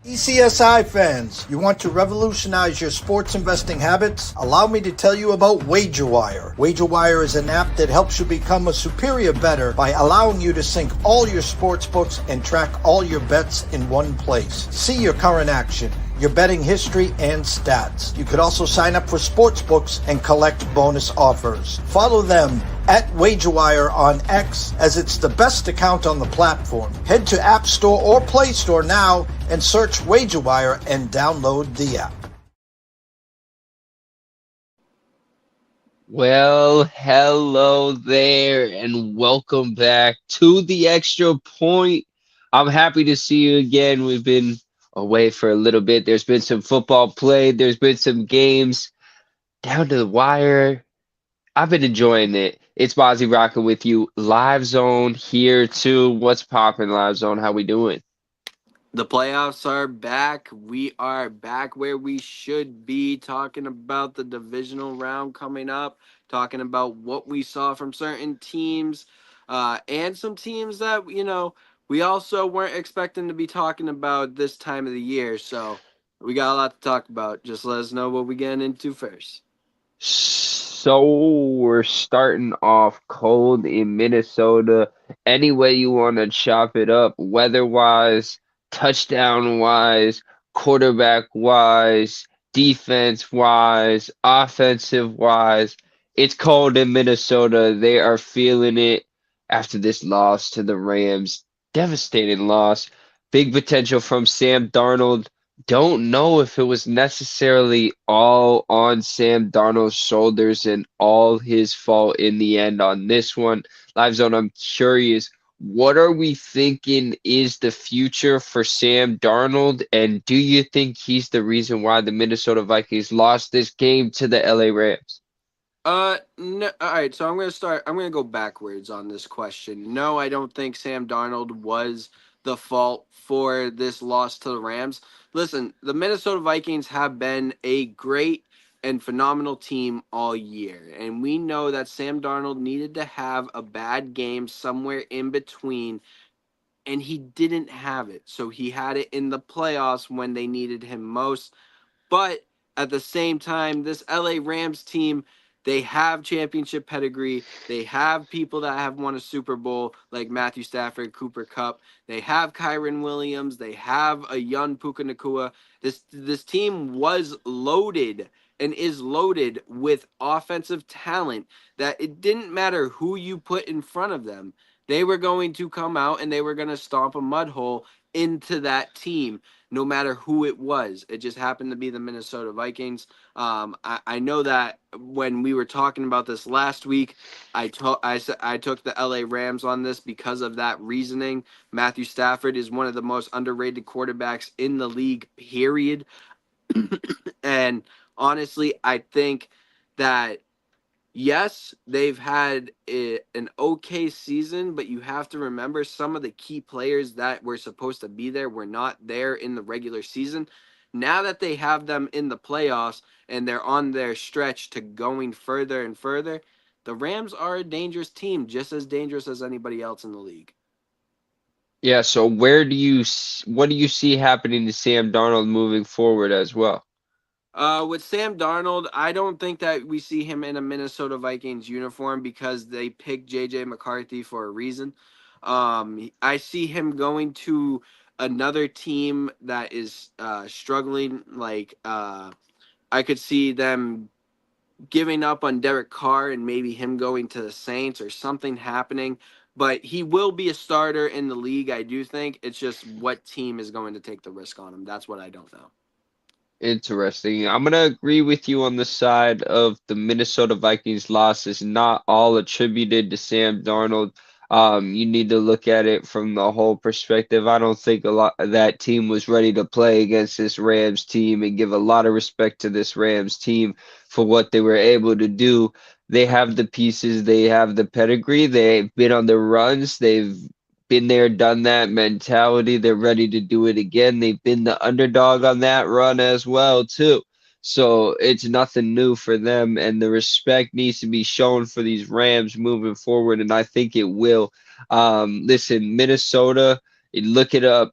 TPCSI fans, you want to revolutionize your sports investing habits? Allow me to tell you about WagerWire. WagerWire is an app that helps you become a superior bettor by allowing you to sync all your sports books and track all your bets in one place. See your current action, your betting history, and stats. You could also sign up for sports books and collect bonus offers. Follow them at WagerWire on X, as it's the best account on the platform. Head to App Store or Play Store now and search WagerWire and download the app. Well, hello there, and welcome back to the Extra Point. I'm happy to see you again. We've been away for a little bit. There's been some football played, there's been some games down to the wire. I've been enjoying it. It's Bozzy rocking with you. Live Zone here too. What's poppin', Live Zone? How we doing? The playoffs are back. We are back where we should be, talking about the divisional round coming up, talking about what we saw from certain teams, and some teams that, we also weren't expecting to be talking about this time of the year. So we got a lot to talk about. Just let us know what we getting into first. So we're starting off cold in Minnesota. Any way you want to chop it up, weather-wise, touchdown-wise, quarterback-wise, defense-wise, offensive-wise. It's cold in Minnesota. They are feeling it after this loss to the Rams. Devastating loss. Big potential from Sam Darnold. Don't know if it was necessarily all on Sam Darnold's shoulders and all his fault in the end on this one. Live Zone, I'm curious, what are we thinking is the future for Sam Darnold? And do you think he's the reason why the Minnesota Vikings lost this game to the LA Rams? No, all right, so I'm gonna go backwards on this question. No, I don't think Sam Darnold was the fault for this loss to the Rams. Listen, the Minnesota Vikings have been a great and phenomenal team all year, and we know that Sam Darnold needed to have a bad game somewhere in between, and he didn't have it. So he had it in the playoffs when they needed him most. But at the same time, this LA Rams team, they have championship pedigree. They have people that have won a Super Bowl like Matthew Stafford, Cooper Kupp. They have Kyron Williams. They have a young Puka Nakua. This team was loaded and is loaded with offensive talent that it didn't matter who you put in front of them. They were going to come out and they were going to stomp a mud hole into that team no matter who it was. It just happened to be the Minnesota Vikings. I know that when we were talking about this last week, I took the LA Rams on this because of that reasoning. Matthew Stafford is one of the most underrated quarterbacks in the league, period. And honestly, I think that yes, they've had an okay season, but you have to remember some of the key players that were supposed to be there were not there in the regular season. Now that they have them in the playoffs and they're on their stretch to going further and further, the Rams are a dangerous team, just as dangerous as anybody else in the league. Yeah, so what do you see happening to Sam Darnold moving forward as well? With Sam Darnold, I don't think that we see him in a Minnesota Vikings uniform because they picked JJ McCarthy for a reason. I see him going to another team that is struggling. I could see them giving up on Derek Carr and maybe him going to the Saints or something happening. But he will be a starter in the league, I do think. It's just what team is going to take the risk on him. That's what I don't know. Interesting. I'm gonna agree with you on the side of the Minnesota Vikings loss is not all attributed to Sam Darnold. You need to look at it from the whole perspective. I don't think a lot of that team was ready to play against this Rams team and give a lot of respect to this Rams team for what they were able to do. They have the pieces, they have the pedigree, they've been on the runs, they've been there, done that mentality. They're ready to do it again. They've been the underdog on that run as well, too. So it's nothing new for them, and the respect needs to be shown for these Rams moving forward, and I think it will. Listen, Minnesota, look it up.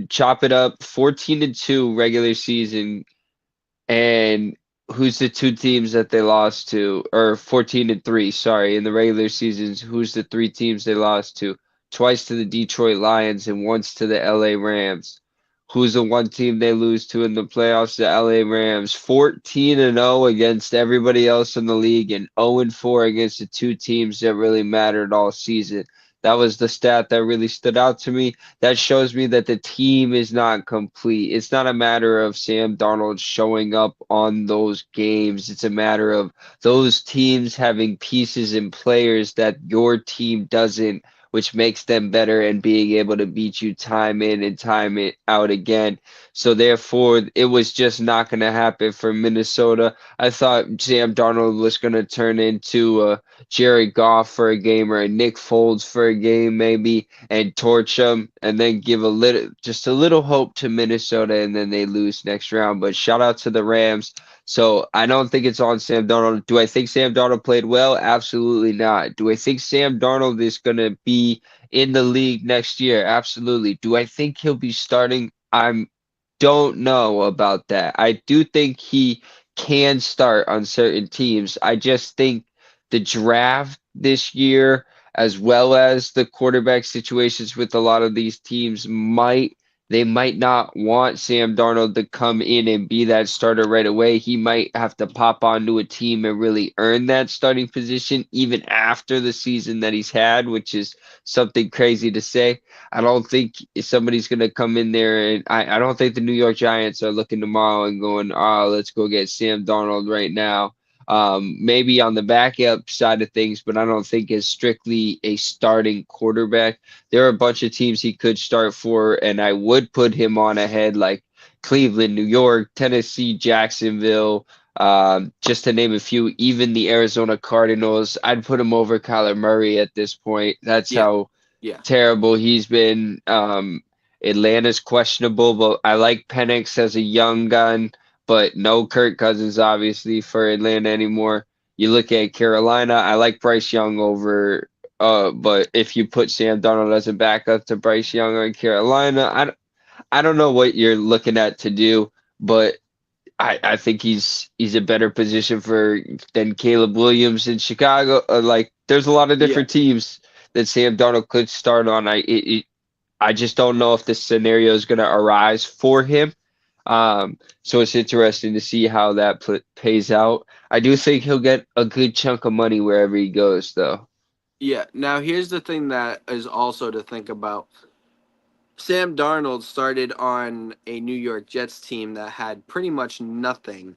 chop it up, 14-2 regular season, and who's the two teams that they lost to? Or 14-3, sorry, in the regular seasons, who's the three teams they lost to? Twice to the Detroit Lions and once to the LA Rams. Who's the one team they lose to in the playoffs? The LA Rams. 14-0 against everybody else in the league and 0-4 against the two teams that really mattered all season. That was the stat that really stood out to me. That shows me that the team is not complete. It's not a matter of Sam Darnold showing up on those games. It's a matter of those teams having pieces and players that your team doesn't, which makes them better and being able to beat you time in and time it out again. So therefore, it was just not going to happen for Minnesota. I thought Sam Darnold was going to turn into Jared Goff for a game or a Nick Foles for a game maybe and torch them and then give just a little hope to Minnesota and then they lose next round. But shout out to the Rams. So I don't think it's on Sam Darnold. Do I think Sam Darnold played well? Absolutely not. Do I think Sam Darnold is going to be in the league next year? Absolutely. Do I think he'll be starting? I don't know about that. I do think he can start on certain teams. I just think the draft this year, as well as the quarterback situations with a lot of these teams, they might not want Sam Darnold to come in and be that starter right away. He might have to pop onto a team and really earn that starting position even after the season that he's had, which is something crazy to say. I don't think somebody's going to come in there, and I don't think the New York Giants are looking tomorrow and going, oh, let's go get Sam Darnold right now. Maybe on the backup side of things, but I don't think as strictly a starting quarterback. There are a bunch of teams he could start for, and I would put him on ahead, like Cleveland, New York, Tennessee, Jacksonville, just to name a few, even the Arizona Cardinals. I'd put him over Kyler Murray at this point. That's Yeah, how yeah, terrible he's been. Atlanta's questionable, but I like Penix as a young gun, but no Kirk Cousins obviously for Atlanta anymore. You look at Carolina, I like Bryce Young over but if you put Sam Darnold as a backup to Bryce Young in Carolina, I don't know what you're looking at to do, but I think he's a better position for than Caleb Williams in Chicago. Like there's a lot of yeah. different teams that Sam Darnold could start on. I just don't know if this scenario is going to arise for him. So it's interesting to see how that pays out. I do think he'll get a good chunk of money wherever he goes, though. Yeah. Now, here's the thing that is also to think about. Sam Darnold started on a New York Jets team that had pretty much nothing.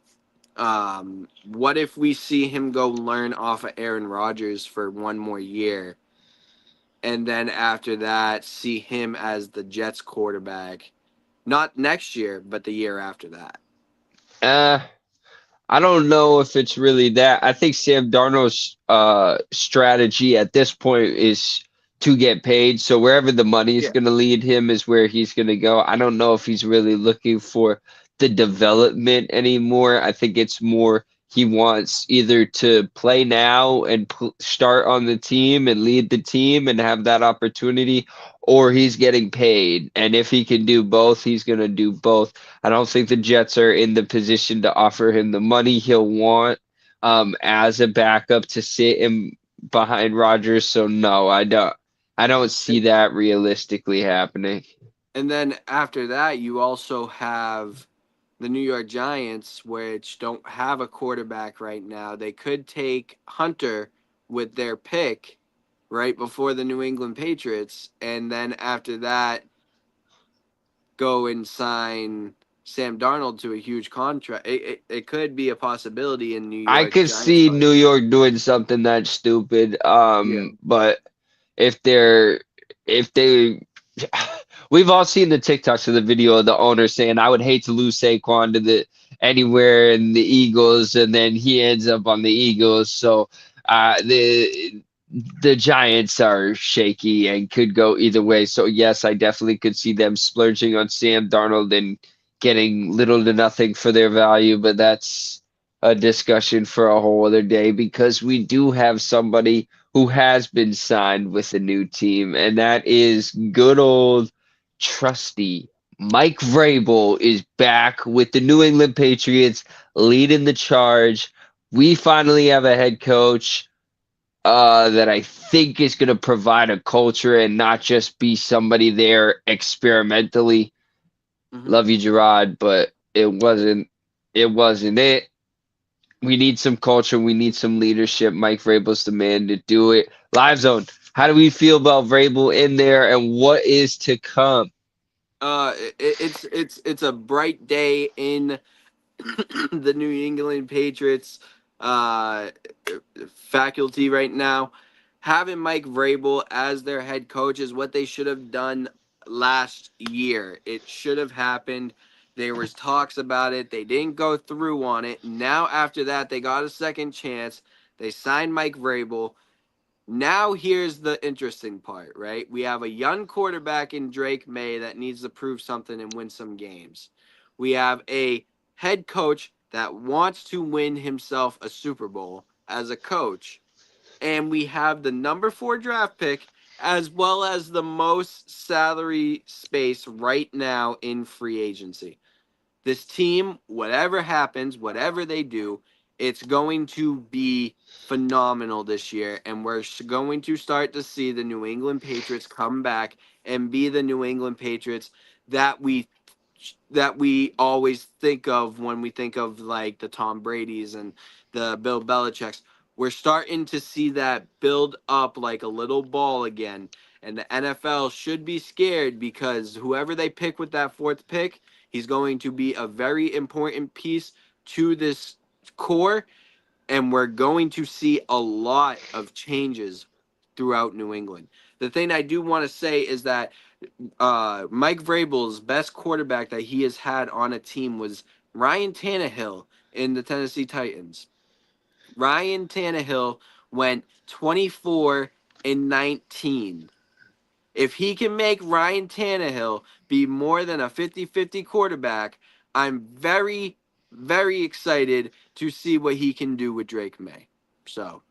What if we see him go learn off of Aaron Rodgers for one more year, and then after that, see him as the Jets quarterback? Not next year, but the year after that. Uh, I don't know if it's really that. I think Sam Darnold's strategy at this point is to get paid. So wherever the money is Yeah. going to lead him is where he's going to go. I don't know if he's really looking for the development anymore. I think it's more he wants either to play now and start on the team and lead the team and have that opportunity, or he's getting paid. And if he can do both, he's going to do both. I don't think the Jets are in the position to offer him the money he'll want as a backup to sit in behind Rodgers. So no, I don't see that realistically happening. And then after that, you also have the New York Giants, which don't have a quarterback right now. They could take Hunter with their pick right before the New England Patriots, and then after that, go and sign Sam Darnold to a huge contract. It could be a possibility in New I York could Giants see New fans. York doing something that stupid. Yeah. But if they're if they we've all seen the TikToks of the video of the owner saying I would hate to lose Saquon to the anywhere in the Eagles and then he ends up on the Eagles. So the Giants are shaky and could go either way. So yes, I definitely could see them splurging on Sam Darnold and getting little to nothing for their value, but that's a discussion for a whole other day because we do have somebody who has been signed with a new team, and that is good old trusty Mike Vrabel is back with the New England Patriots leading the charge. We finally have a head coach that I think is going to provide a culture and not just be somebody there experimentally. Hmm. Love you, Gerard, but it wasn't it. We need some culture. We need some leadership. Mike Vrabel's the man to do it. Live Zone. How do we feel about Vrabel in there and what is to come? It's a bright day in the New England Patriots uh, faculty right now. Having Mike Vrabel as their head coach is what they should have done last year. It should have happened. There was talks about it. They didn't go through on it. Now after that, they got a second chance. They signed Mike Vrabel. Now here's the interesting part, right? We have a young quarterback in Drake May that needs to prove something and win some games. We have a head coach that wants to win himself a Super Bowl as a coach. And we have the number 4 draft pick as well as the most salary space right now in free agency. This team, whatever happens, whatever they do, it's going to be phenomenal this year. And we're going to start to see the New England Patriots come back and be the New England Patriots that we always think of when we think of like the Tom Brady's and the Bill Belichick's. We're starting to see that build up like a little ball again. And the NFL should be scared because whoever they pick with that 4th pick, he's going to be a very important piece to this core. And we're going to see a lot of changes throughout New England. The thing I do want to say is that Mike Vrabel's best quarterback that he has had on a team was Ryan Tannehill in the Tennessee Titans. Ryan Tannehill went 24 and 19. If he can make Ryan Tannehill be more than a 50-50 quarterback, I'm very, very excited to see what he can do with Drake May. So,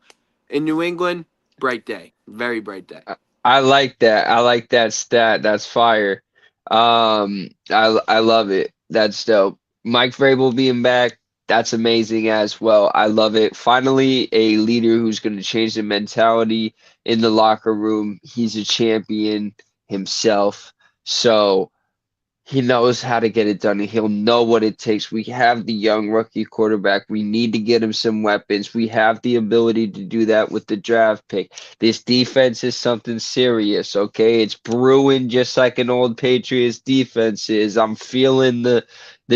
in New England, bright day. Very bright day. I like that. I like that stat. That's fire. I love it. That's dope. Mike Vrabel being back, that's amazing as well. I love it. Finally, a leader who's going to change the mentality in the locker room. He's a champion himself. So he knows how to get it done, and he'll know what it takes. We have the young rookie quarterback. We need to get him some weapons. We have the ability to do that with the draft pick. This defense is something serious, okay? It's brewing just like an old Patriots defense is. I'm feeling the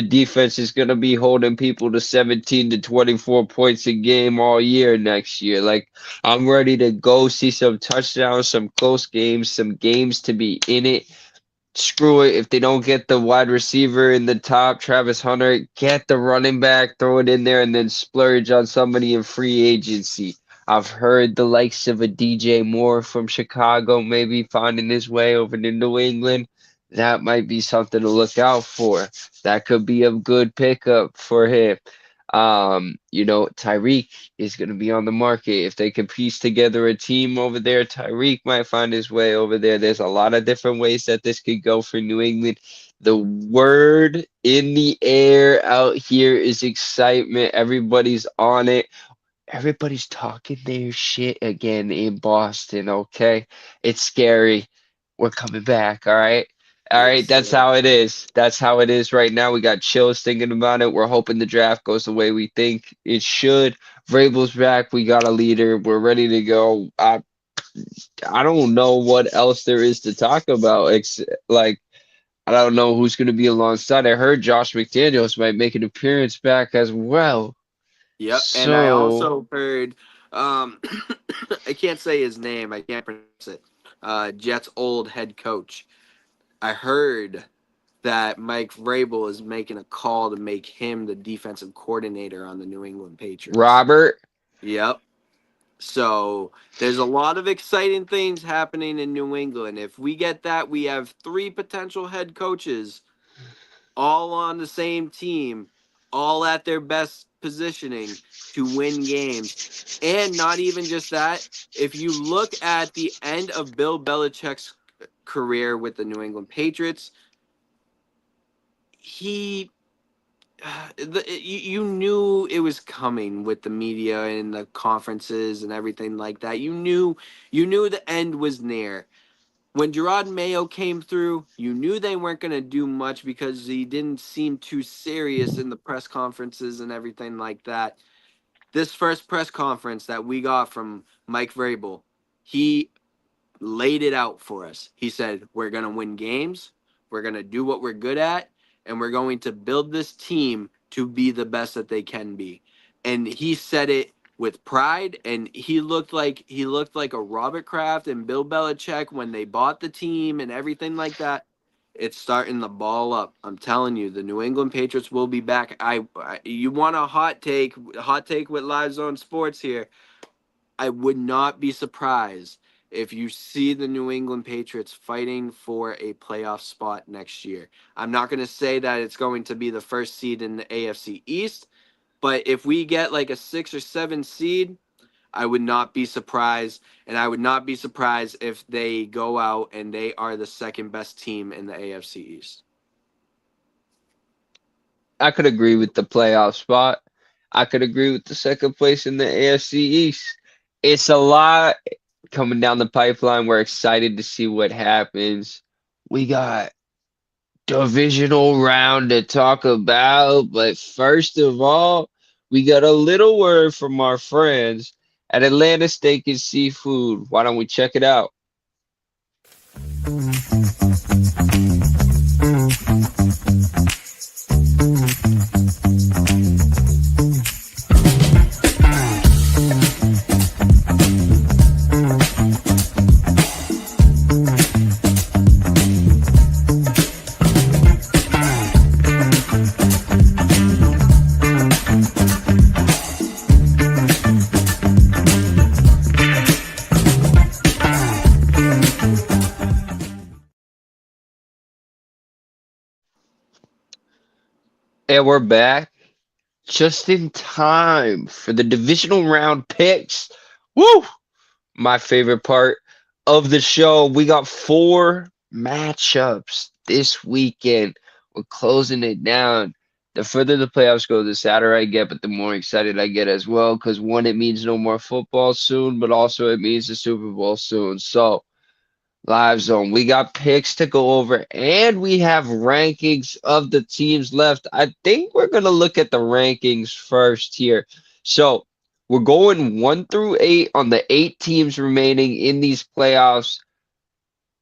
defense is going to be holding people to 17 to 24 points a game all year next year. Like, I'm ready to go see some touchdowns, some close games, some games to be in it. Screw it. If they don't get the wide receiver in the top, Travis Hunter, get the running back, throw it in there, and then splurge on somebody in free agency. I've heard the likes of a DJ Moore from Chicago maybe finding his way over to New England. That might be something to look out for. That could be a good pickup for him. Tyreek is going to be on the market. If they can piece together a team over there, Tyreek might find his way over there. There's a lot of different ways that this could go for New England. The word in the air out here is excitement. Everybody's on it. Everybody's talking their shit again in Boston, okay? It's scary. We're coming back, all right? All Yes, right, that's sir. how it is. That's how it is right now. We got chills thinking about it. We're hoping the draft goes the way we think it should. Vrabel's back. We got a leader. We're ready to go. I don't know what else there is to talk about. Like, I don't know who's going to be alongside. I heard Josh McDaniels might make an appearance back as well. Yep. And I So, also heard, um, I can't say his name. I can't pronounce it. Jets' old head coach. I heard that Mike Vrabel is making a call to make him the defensive coordinator on the New England Patriots. Robert. Yep. So there's a lot of exciting things happening in New England. If we get that, we have 3 potential head coaches all on the same team, all at their best positioning to win games. And not even just that, if you look at the end of Bill Belichick's career with the New England Patriots. You knew it was coming with the media and the conferences and everything like that. You knew the end was near. When Gerard Mayo came through, you knew they weren't going to do much because he didn't seem too serious in the press conferences and everything like that. This first press conference that we got from Mike Vrabel, he laid it out for us. He said, we're going to win games, we're going to do what we're good at, and we're going to build this team to be the best that they can be. And he said it with pride, and he looked like a Robert Kraft and Bill Belichick when they bought the team and everything like that. It's starting the ball up. I'm telling you, the New England Patriots will be back. You want a hot take with Live Zone Sports here. I would not be surprised if you see the New England Patriots fighting for a playoff spot next year. I'm not going to say that it's going to be the first seed in the AFC East, but if we get like a 6 or 7 seed, I would not be surprised. And I would not be surprised if they go out and they are the second best team in the AFC East. I could agree with the playoff spot. I could agree with the second place in the AFC East. It's a lot coming down the pipeline. We're excited to see what happens. We got divisional round to talk about, but first of all, we got a little word from our friends at Atlanta Steak and Seafood. Why don't we check it out? And we're back just in time for the divisional round picks. Woo! My favorite part of the show. We got 4 matchups this weekend. We're closing it down. The further the playoffs go, the sadder I get, but the more excited I get as well. Because one, it means no more football soon, but also it means the Super Bowl soon. So, Live Zone, we got picks to go over, and we have rankings of the teams left. I think we're going to look at the rankings first here. So, we're going 1 through 8 on the 8 teams remaining in these playoffs,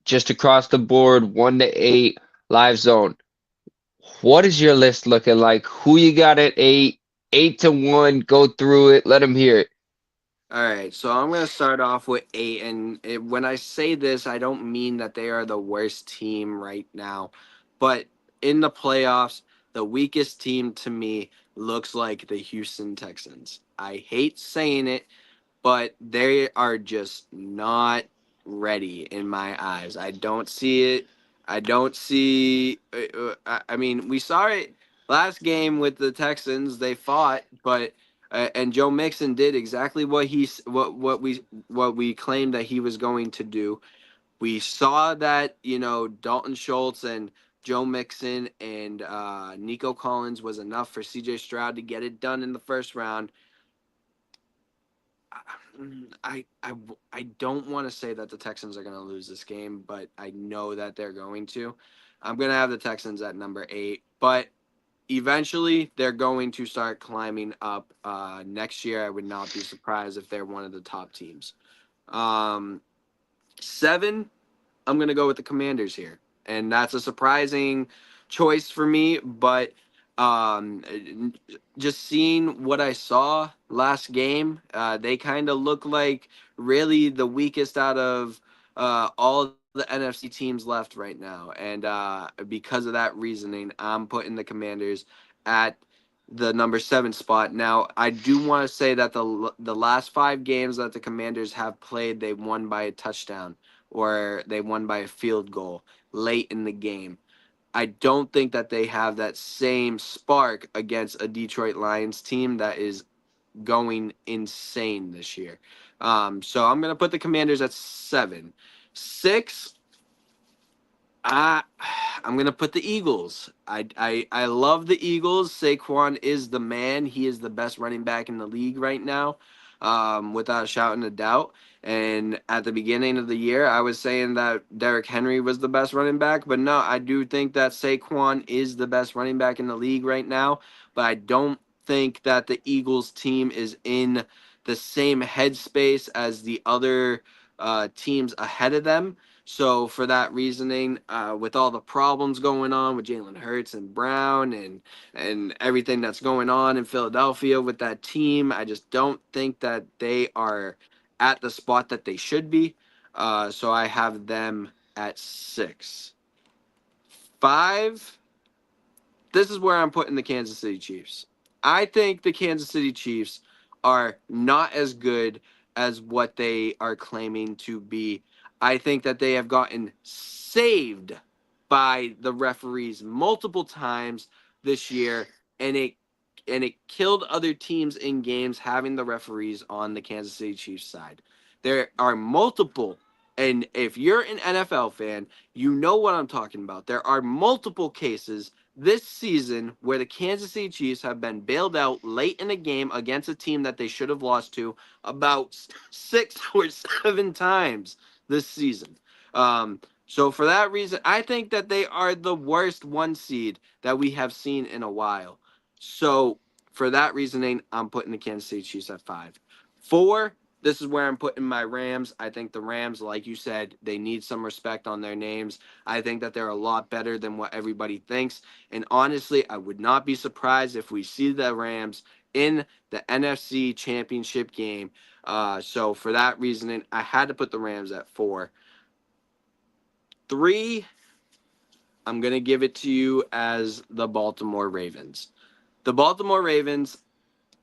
just across the board, 1 to 8. Live Zone, what is your list looking like? Who you got at 8? 8 to 1. Go through it. Let them hear it. All right, so I'm going to start off with 8. And when I say this, I don't mean that they are the worst team right now. But in the playoffs, the weakest team to me looks like the Houston Texans. I hate saying it, but they are just not ready in my eyes. I don't see it. I don't see. I mean, we saw it last game with the Texans. They fought, but and Joe Mixon did exactly what we claimed that he was going to do. We saw that Dalton Schultz and Joe Mixon and Nico Collins was enough for C.J. Stroud to get it done in the first round. I don't want to say that the Texans are going to lose this game, but I know that they're going to. I'm going to have the Texans at number 8, but eventually they're going to start climbing up next year. I would not be surprised if they're one of the top teams. 7, I'm going to go with the Commanders here, and that's a surprising choice for me, but just seeing what I saw last game, they kind of look like really the weakest out of all the NFC teams left right now. And because of that reasoning, I'm putting the Commanders at the number 7 spot. Now, I do want to say that the last 5 games that the Commanders have played, they won by a touchdown or they won by a field goal late in the game. I don't think that they have that same spark against a Detroit Lions team that is going insane this year. So I'm going to put the Commanders at 7. 6, I I'm gonna put the Eagles. I love the Eagles. Saquon is the man. He is the best running back in the league right now, without a shout and a doubt. And at the beginning of the year, I was saying that Derrick Henry was the best running back, but no, I do think that Saquon is the best running back in the league right now. But I don't think that the Eagles team is in the same headspace as the other teams ahead of them. So for that reasoning, with all the problems going on with Jalen Hurts and Brown and everything that's going on in Philadelphia with that team, I just don't think that they are at the spot that they should be. So I have them at 6. 5, this is where I'm putting the Kansas City Chiefs. I think the Kansas City Chiefs are not as good as what they are claiming to be. I think that they have gotten saved by the referees multiple times this year, and it killed other teams in games having the referees on the Kansas City Chiefs side. There are multiple, and if you're an NFL fan, you know what I'm talking about. There are multiple cases this season where the Kansas City Chiefs have been bailed out late in a game against a team that they should have lost to about 6 or 7 times this season. So for that reason, I think that they are the worst 1 seed that we have seen in a while. So for that reasoning, I'm putting the Kansas City Chiefs at 5. 4, this is where I'm putting my Rams. I think the Rams, like you said, they need some respect on their names. I think that they're a lot better than what everybody thinks. And honestly, I would not be surprised if we see the Rams in the NFC Championship game. So for that reasoning, I had to put the Rams at 4. 3, I'm going to give it to you as the Baltimore Ravens. The Baltimore Ravens,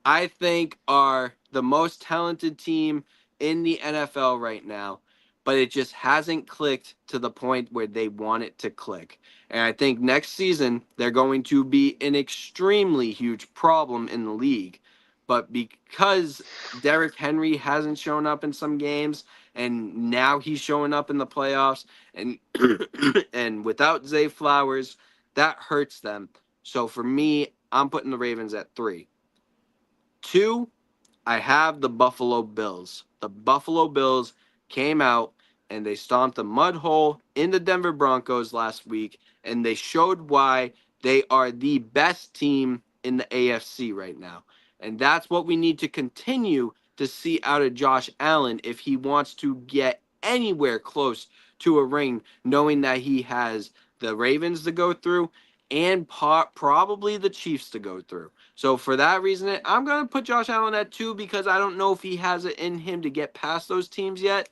I think, are the most talented team in the NFL right now, but it just hasn't clicked to the point where they want it to click. And I think next season they're going to be an extremely huge problem in the league. But because Derrick Henry hasn't shown up in some games, and now he's showing up in the playoffs, and and without Zay Flowers, that hurts them. So for me, I'm putting the Ravens at 3. 2, I have the Buffalo Bills. The Buffalo Bills came out and they stomped a mud hole in the Denver Broncos last week, and they showed why they are the best team in the AFC right now. And that's what we need to continue to see out of Josh Allen if he wants to get anywhere close to a ring, knowing that he has the Ravens to go through and probably the Chiefs to go through. So for that reason, I'm going to put Josh Allen at 2 because I don't know if he has it in him to get past those teams yet.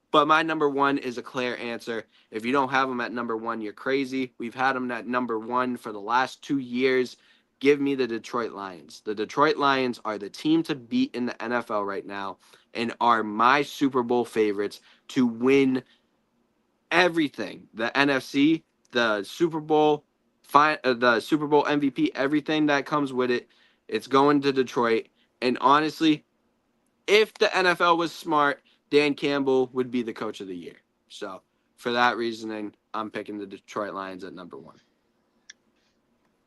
But my number 1 is a clear answer. If you don't have him at number 1, you're crazy. We've had him at number 1 for the last 2 years. Give me the Detroit Lions. The Detroit Lions are the team to beat in the NFL right now and are my Super Bowl favorites to win everything. The NFC, the Super Bowl, the Super Bowl MVP, everything that comes with it. It's going to Detroit. And honestly, if the NFL was smart, Dan Campbell would be the coach of the year. So for that reasoning, I'm picking the Detroit Lions at number 1.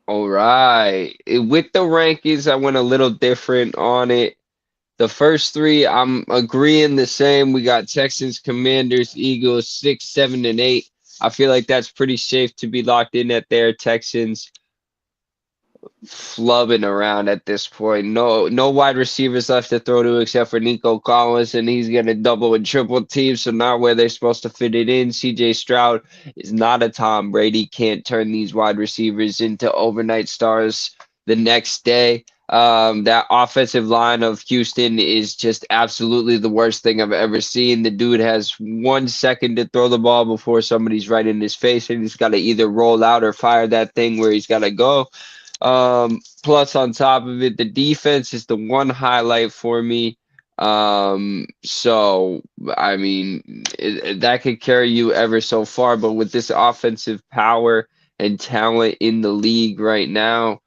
All right. With the rankings, I went a little different on it. The first three, I'm agreeing the same. We got Texans, Commanders, Eagles, 6, 7, and 8. I feel like that's pretty safe to be locked in at there. Texans flubbing around at this point. No wide receivers left to throw to except for Nico Collins, and he's gonna double and triple team, so not where they're supposed to fit it in. CJ Stroud is not a Tom Brady, can't turn these wide receivers into overnight stars the next day. That offensive line of Houston is just absolutely the worst thing I've ever seen. The dude has 1 second to throw the ball before somebody's right in his face, and he's got to either roll out or fire that thing where he's got to go. Plus, on top of it, the defense is the one highlight for me. So I mean, that could carry you ever so far, but with this offensive power and talent in the league right now,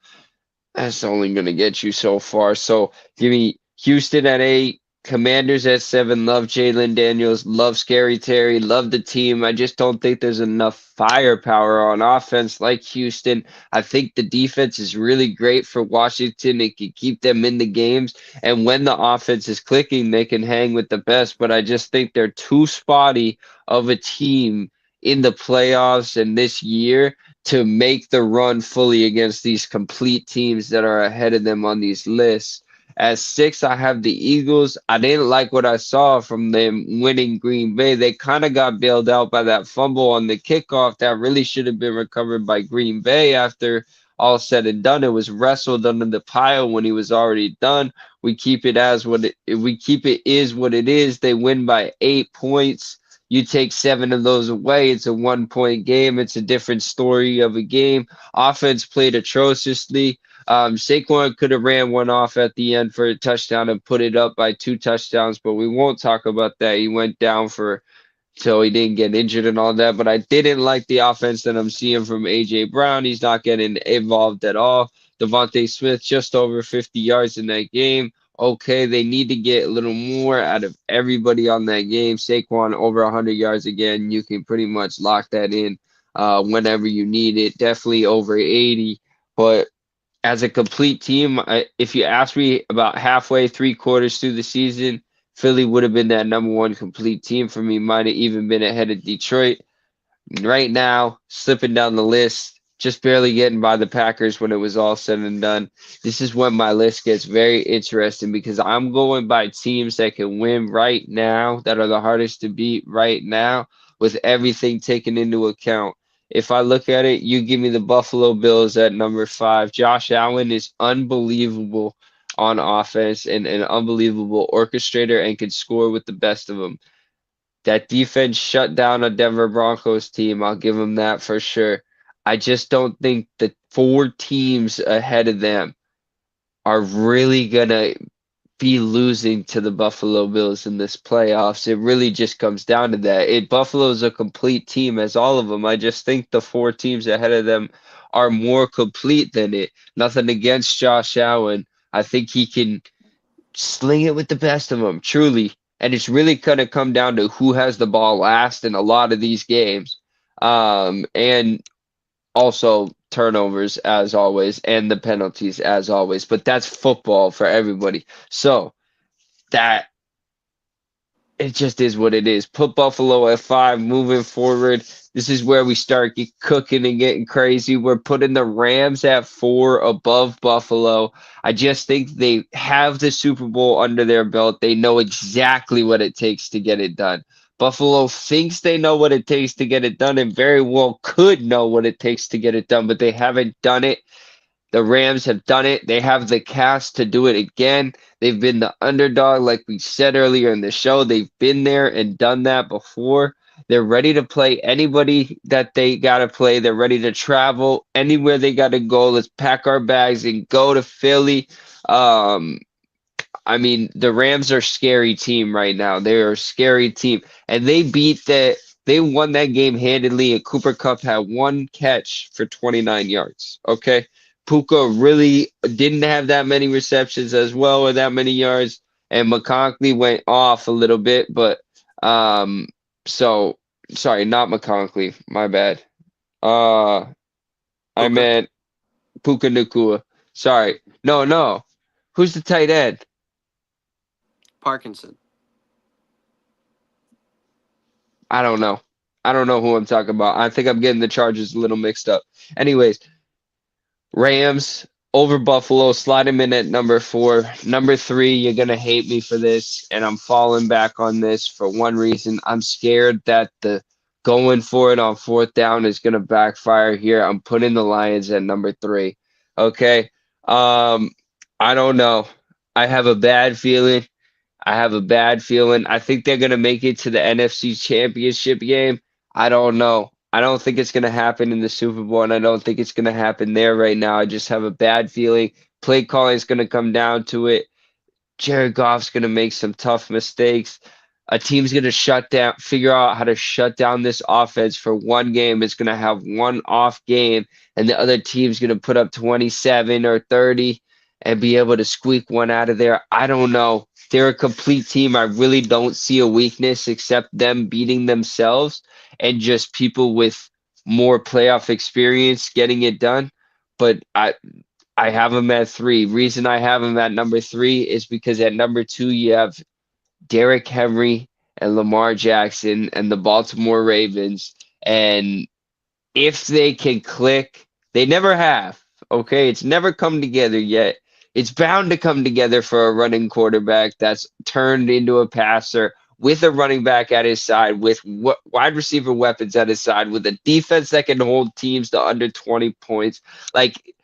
that's only going to get you so far. So give me Houston at 8, Commanders at 7, love Jalen Daniels, love Scary Terry, love the team. I just don't think there's enough firepower on offense like Houston. I think the defense is really great for Washington. It can keep them in the games. And when the offense is clicking, they can hang with the best. But I just think they're too spotty of a team in the playoffs and this year to make the run fully against these complete teams that are ahead of them on these lists. At 6, I have the Eagles. I didn't like what I saw from them winning Green Bay. They kind of got bailed out by that fumble on the kickoff that really should have been recovered by Green Bay after all said and done. It was wrestled under the pile when he was already done. We keep it as what we keep it is what it is. They win by 8 points. You take 7 of those away, it's a 1-point game. It's a different story of a game. Offense played atrociously. Saquon could have ran one off at the end for a touchdown and put it up by 2 touchdowns, but we won't talk about that. He went down for so he didn't get injured and all that. But I didn't like the offense that I'm seeing from AJ Brown. He's not getting involved at all. Devontae Smith just over 50 yards in that game. Okay, they need to get a little more out of everybody on that game. Saquon over 100 yards again. You can pretty much lock that in whenever you need it. Definitely over 80. But as a complete team, if you ask me about halfway, 3 quarters through the season, Philly would have been that number 1 complete team for me. Might have even been ahead of Detroit. Right now, slipping down the list, just barely getting by the Packers when it was all said and done. This is when my list gets very interesting because I'm going by teams that can win right now, that are the hardest to beat right now, with everything taken into account. If I look at it, you give me the Buffalo Bills at number 5. Josh Allen is unbelievable on offense and an unbelievable orchestrator and can score with the best of them. That defense shut down a Denver Broncos team. I'll give them that for sure. I just don't think the 4 teams ahead of them are really going to be losing to the Buffalo Bills in this playoffs. It really just comes down to that. Buffalo's a complete team as all of them. I just think the 4 teams ahead of them are more complete than it. Nothing against Josh Allen. I think he can sling it with the best of them, truly. And it's really going to come down to who has the ball last in a lot of these games. And also turnovers as always and the penalties as always. But that's football for everybody. So that it just is what it is. Put Buffalo at 5 moving forward. This is where we start cooking and getting crazy. We're putting the Rams at 4 above Buffalo. I just think they have the Super Bowl under their belt. They know exactly what it takes to get it done. Buffalo thinks they know what it takes to get it done and very well could know what it takes to get it done, but they haven't done it. The Rams have done it. They have the cast to do it again. They've been the underdog, like we said earlier in the show. They've been there and done that before. They're ready to play anybody that they got to play. They're ready to travel anywhere they got to go. Let's pack our bags and go to Philly. I mean, the Rams are a scary team right now. They're a scary team. And they won that game handedly, and Cooper Kupp had 1 catch for 29 yards. Okay. Puka really didn't have that many receptions as well or that many yards, and McConkey went off a little bit, but so sorry, not McConkey, my bad. I meant Puka Nacua. Sorry. No. Who's the tight end? Parkinson. I don't know. I don't know who I'm talking about. I think I'm getting the Chargers a little mixed up. Anyways, Rams over Buffalo, slide him in at number 4. Number 3, you're going to hate me for this, and I'm falling back on this for one reason. I'm scared that the going for it on 4th down is going to backfire here. I'm putting the Lions at number 3. Okay. I don't know. I have a bad feeling. I think they're going to make it to the NFC Championship game. I don't know. I don't think it's going to happen in the Super Bowl, and I don't think it's going to happen there right now. I just have a bad feeling. Play calling is going to come down to it. Jared Goff's going to make some tough mistakes. A team's going to figure out how to shut down this offense for one game. It's going to have one off game, and the other team's going to put up 27 or 30 and be able to squeak one out of there. I don't know. They're a complete team. I really don't see a weakness except them beating themselves and just people with more playoff experience getting it done. But I have them at 3. Reason I have them at number 3 is because at number 2 you have Derrick Henry and Lamar Jackson and the Baltimore Ravens. And if they can click, they never have. Okay, it's never come together yet. It's bound to come together for a running quarterback that's turned into a passer with a running back at his side, with wide receiver weapons at his side, with a defense that can hold teams to under 20 points. Like,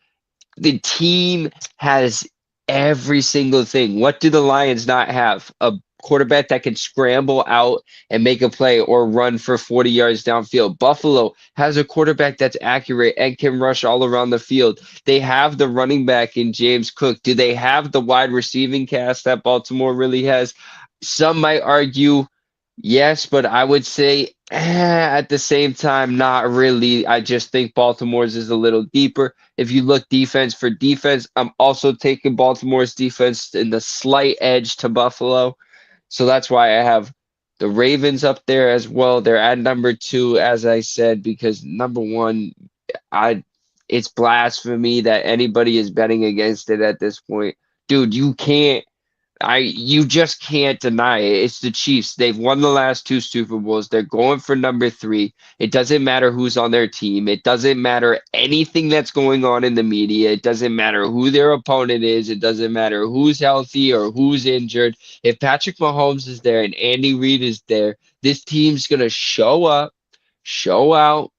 the team has every single thing. What do the Lions not have? A quarterback that can scramble out and make a play or run for 40 yards downfield. Buffalo has a quarterback that's accurate and can rush all around the field. They have the running back in James Cook. Do they have the wide receiving cast that Baltimore really has? Some might argue yes, but I would say at the same time, not really. I just think Baltimore's is a little deeper. If you look defense for defense, I'm also taking Baltimore's defense in the slight edge to Buffalo. So that's why I have the Ravens up there as well. They're at number 2, as I said, because number 1, I it's blasphemy that anybody is betting against it at this point. Dude, you just can't deny it. It's the Chiefs. They've won the last 2 Super Bowls. They're going for number 3. It doesn't matter who's on their team. It doesn't matter anything that's going on in the media. It doesn't matter who their opponent is. It doesn't matter who's healthy or who's injured. If Patrick Mahomes is there and Andy Reid is there, this team's going to show up, show out,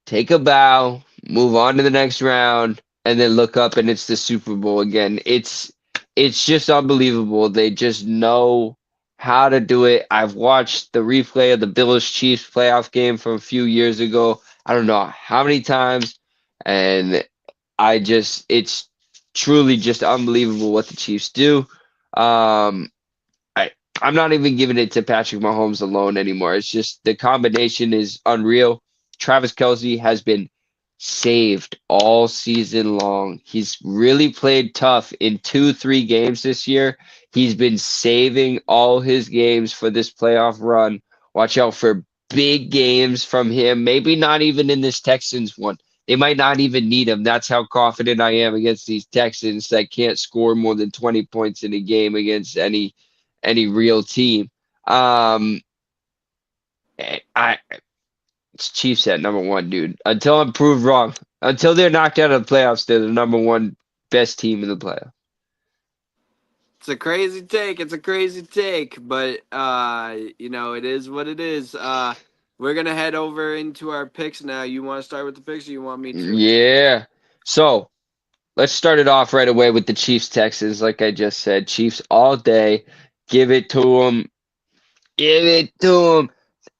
take a bow, move on to the next round, and then look up and it's the Super Bowl again. It's just unbelievable. They just know how to do it. I've watched the replay of the Bills Chiefs playoff game from a few years ago. I don't know how many times, and it's truly just unbelievable what the Chiefs do. I'm not even giving it to Patrick Mahomes alone anymore. It's just the combination is unreal. Travis Kelce has been saved all season long. He's really played tough in 2-3 games this year. He's been saving all his games for this playoff run. Watch out for big games from him. Maybe not even in this Texans one. They might not even need him. That's how confident I am against these Texans that can't score more than 20 points in a game against any real team. It's Chiefs at number 1, dude. Until I'm proved wrong. Until they're knocked out of the playoffs, they're the number 1 best team in the playoffs. It's a crazy take. It's a crazy take, but it is what it is. We're gonna head over into our picks now. You want to start with the picks, or you want me to? Yeah. So let's start it off right away with the Chiefs Texans. Like I just said, Chiefs all day. Give it to them. Give it to them.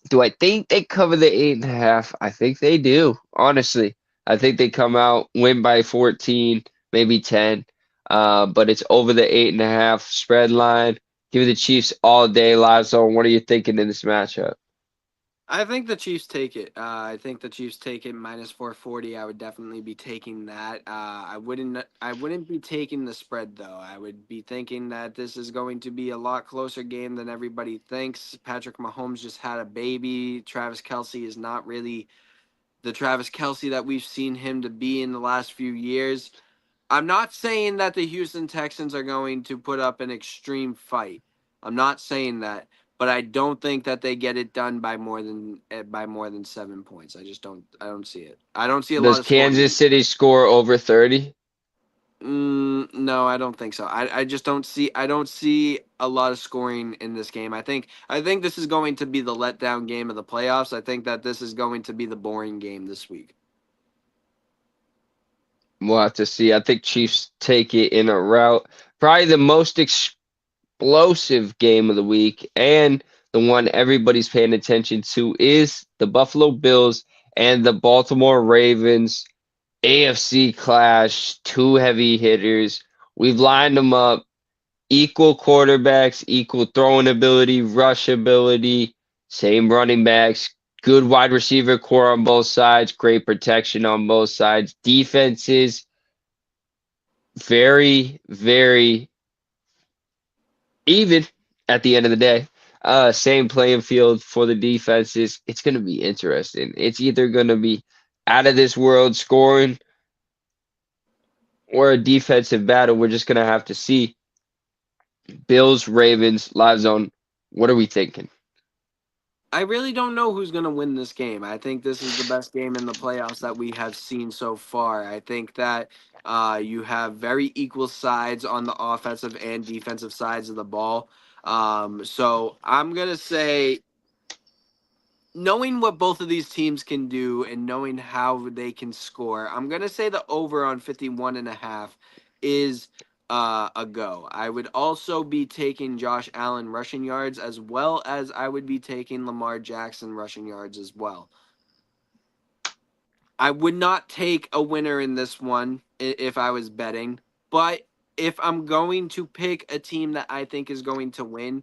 Do I think they cover the 8.5? I think they do. Honestly, I think they come out, win by 14, maybe 10. But it's over the 8.5 spread line. Give me the Chiefs all day, live zone. What are you thinking in this matchup? I think the Chiefs take it. I think the Chiefs take it minus 440. I would definitely be taking that. I wouldn't be taking the spread though. I would be thinking that this is going to be a lot closer game than everybody thinks. Patrick Mahomes just had a baby. Travis Kelce is not really the Travis Kelce that we've seen him to be in the last few years. I'm not saying that the Houston Texans are going to put up an extreme fight. I'm not saying that, but I don't think that they get it done by more than 7 points. I just don't. I don't see it. I don't see a lot Does of scoring. Kansas City score over 30? No, I don't think so. I just don't see. I don't see a lot of scoring in this game. I think this is going to be the letdown game of the playoffs. I think that this is going to be the boring game this week. We'll have to see. I think Chiefs take it in a rout. Probably the most explosive game of the week and the one everybody's paying attention to is the Buffalo Bills and the Baltimore Ravens. AFC clash, 2 heavy hitters. We've lined them up. Equal quarterbacks, equal throwing ability, rush ability, same running backs, good wide receiver core on both sides, great protection on both sides. Defenses, very, very even at the end of the day. Same playing field for the defenses. It's going to be interesting. It's either going to be out of this world scoring or a defensive battle. We're just going to have to see. Bills, Ravens, live zone. What are we thinking? I really don't know who's going to win this game. I think this is the best game in the playoffs that we have seen so far. I think that you have very equal sides on the offensive and defensive sides of the ball. So I'm going to say, knowing what both of these teams can do and knowing how they can score, I'm going to say the over on 51.5 is a go. I would also be taking Josh Allen rushing yards, as well as I would be taking Lamar Jackson rushing yards as well. I would not take a winner in this one if I was betting, but if I'm going to pick a team that I think is going to win,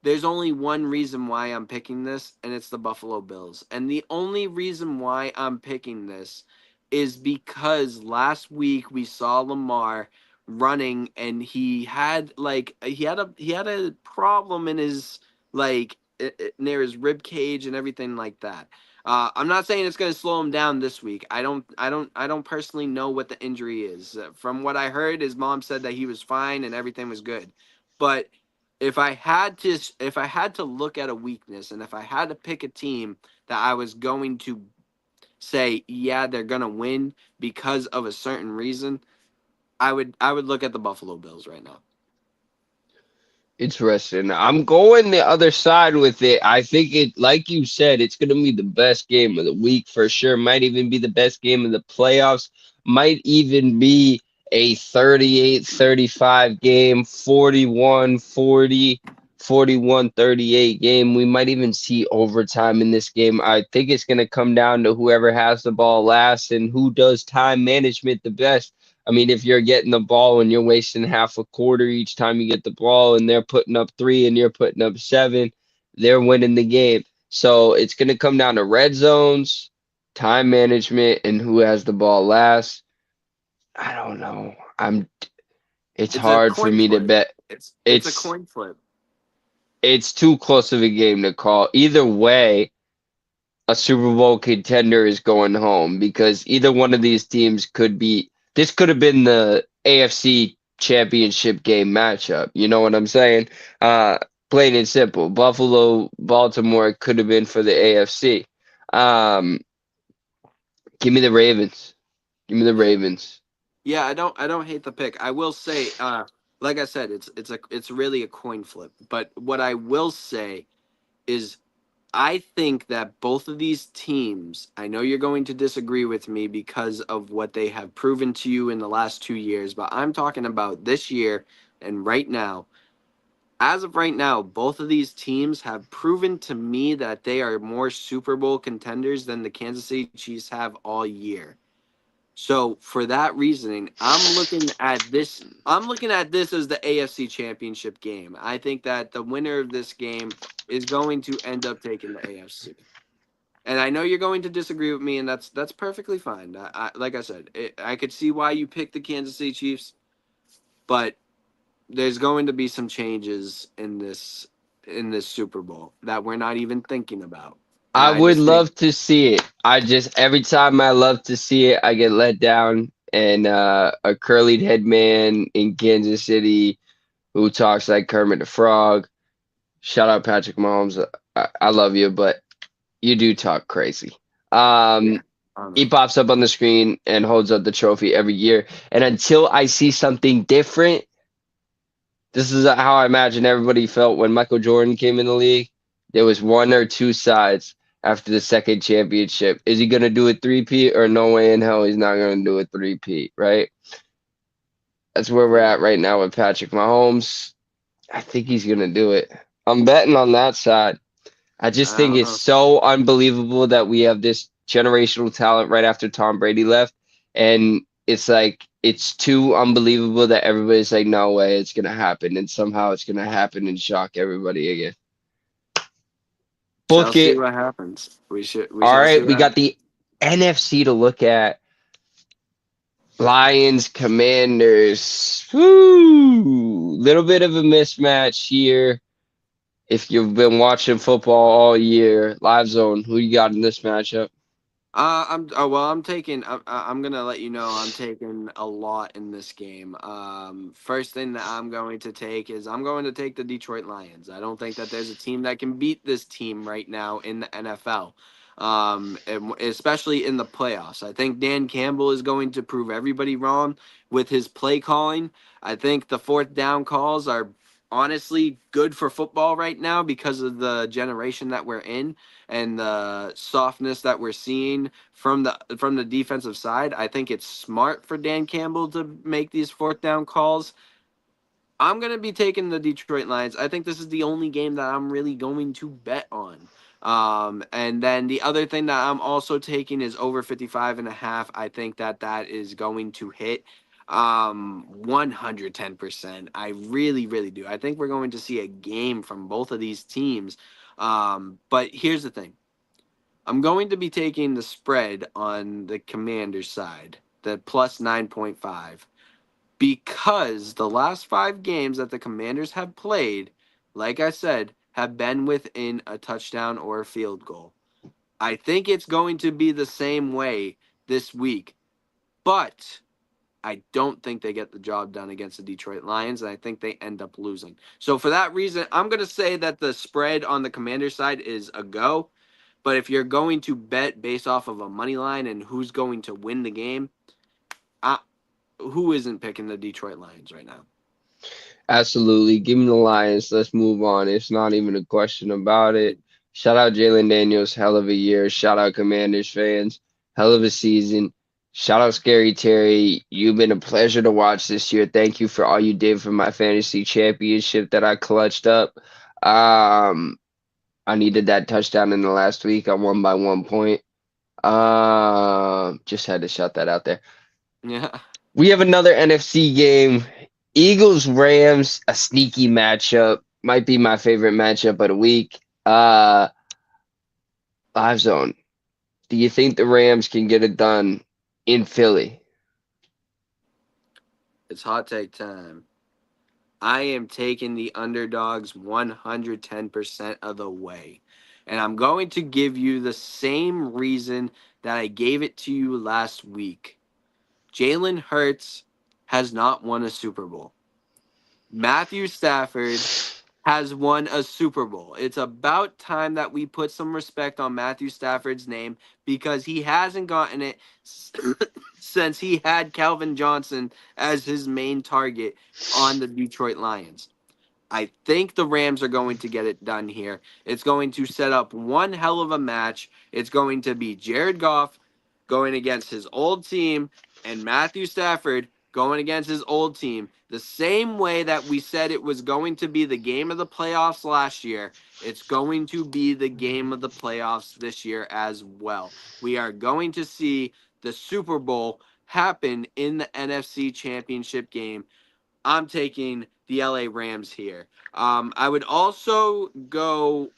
there's only one reason why I'm picking this, and it's the Buffalo Bills. And the only reason why I'm picking this is because last week we saw Lamar running, and he had a problem in his near his rib cage and everything like that. I'm not saying it's going to slow him down this week. I don't personally know what the injury is. From what I heard, his mom said that he was fine and everything was good, but if I had to look at a weakness, and if I had to pick a team that I was going to say, yeah, they're gonna win because of a certain reason, I would look at the Buffalo Bills right now. Interesting. I'm going the other side with it. I think it, like you said, it's going to be the best game of the week for sure. Might even be the best game of the playoffs. Might even be a 38-35 game, 41-40, 41-38 game. We might even see overtime in this game. I think it's going to come down to whoever has the ball last and who does time management the best. I mean, if you're getting the ball and you're wasting half a quarter each time you get the ball and they're putting up 3 and you're putting up 7, they're winning the game. So it's going to come down to red zones, time management, and who has the ball last. I don't know. It's It's a hard for coin me to flip. bet. It's a It's coin flip. it's too close of a game to call. Either way, a Super Bowl contender is going home because either one of these teams could be. This could have been the AFC Championship game matchup. You know what I'm saying? Uh, Plain and simple. Buffalo, Baltimore could have been for the AFC. Um, Give me the Ravens. Give me the Yeah. Ravens. Yeah, I don't hate the pick. I will say, like I said, it's really a coin flip. But what I will say is I think that both of these teams, I know you're going to disagree with me because of what they have proven to you in the last 2 years, but I'm talking about this year and right now. As of right now, both of these teams have proven to me that they are more Super Bowl contenders than the Kansas City Chiefs have all year. So for that reasoning, I'm looking at this as the AFC Championship game. I think that the winner of this game is going to end up taking the AFC. And I know you're going to disagree with me, and that's perfectly fine. Like I said, I could see why you picked the Kansas City Chiefs, but there's going to be some changes in this Super Bowl that we're not even thinking about. And I I would just think love to see it. I just every time I love to see it, I get let down. And a curly head man in Kansas City who talks like Kermit the Frog. Shout out Patrick Mahomes. I love you, but you do talk crazy. yeah, Um, I don't he know. pops up on the screen and holds up the trophy every year. And until I see something different, this is how I imagine everybody felt when Michael Jordan came in the league. There was one or two sides after the second championship. Is he going to do a three-peat or no way in hell he's not going to do a three-peat, right? That's where we're Yeah, at right now with Patrick Mahomes. I think he's going to do it. I'm betting on that side. I just I think don't it's know. so unbelievable that we have this generational talent right after Tom Brady left. And it's like, it's too unbelievable that everybody's like, no way, it's going to happen. And somehow it's going to happen and shock everybody again. Shall Book see it. what happens. We All shall see right, what we got happens. the NFC to look at. Lions, Commanders. Woo! Little bit of a mismatch here. If you've been watching football all year, Live Zone, who you got in this matchup? I'm taking. I'm gonna let you know I'm taking a lot in this game. First thing that I'm going to take is I'm going to take the Detroit Lions. I don't think that there's a team that can beat this team right now in the NFL. And especially in the playoffs. I think Dan Campbell is going to prove everybody wrong with his play calling. I think the fourth down calls are honestly good for football right now because of the generation that we're in and the softness that we're seeing from the defensive side. I think it's smart for Dan Campbell to make these fourth down calls. I'm going to be taking the Detroit Lions. I think this is the only game that I'm really going to bet on. And then the other thing that I'm also taking is over 55.5. I think that that is going to hit 110%. I really, really do. I think we're going to see a game from both of these teams. But here's the thing. I'm going to be taking the spread on the Commanders side, the plus 9.5, because the last 5 games that the Commanders have played, like I said, have been within a touchdown or a field goal. I think it's going to be the same way this week, but I don't think they get the job done against the Detroit Lions, and I think they end up losing. So for that reason, I'm going to say that the spread on the Commanders side is a go. But if you're going to bet based off of a money line and who's going to win the game, who isn't picking the Detroit Lions right now? Absolutely. Give me the Lions. Let's move on. It's not even a question about it. Shout out Jalen Daniels. Hell of a year. Shout out Commanders fans. Hell of a season. Shout out Scary Terry. You've been a pleasure to watch this year. Thank you for all you did for my fantasy championship that I clutched up. Um, I needed that touchdown in the last week. I won by 1 point. Just had to shout that out there. Yeah. We have another NFC game. Eagles Rams, a sneaky matchup. Might be my favorite matchup of the week. Live Zone. Do you think the Rams can get it done in Philly? It's hot take time. I am taking the underdogs 110% of the way. And I'm going to give you the same reason that I gave it to you last week. Jalen Hurts has not won a Super Bowl. Matthew Stafford has won a Super Bowl. It's about time that we put some respect on Matthew Stafford's name because he hasn't gotten it since he had Calvin Johnson as his main target on the Detroit Lions. I think the Rams are going to get it done here. It's going to set up one hell of a match. It's going to be Jared Goff going against his old team and Matthew Stafford going against his old team. The same way that we said it was going to be the game of the playoffs last year, it's going to be the game of the playoffs this year as well. We are going to see the Super Bowl happen in the NFC Championship game. I'm taking the LA Rams here. I would also go